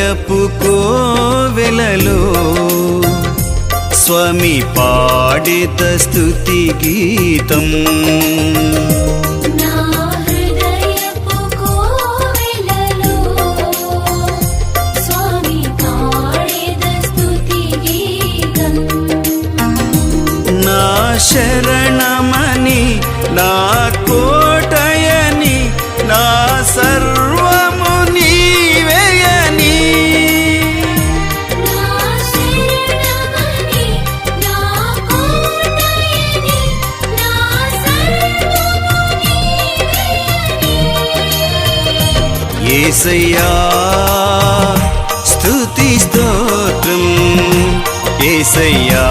హృదయపు కోవెలలో స్వామి పాడేత స్తుతి గీతం. నా శరణమని నా కోటయని నా సర్వము నీవేయని యేసయ్యా స్తుతి స్తోత్రం, యేసయ్యా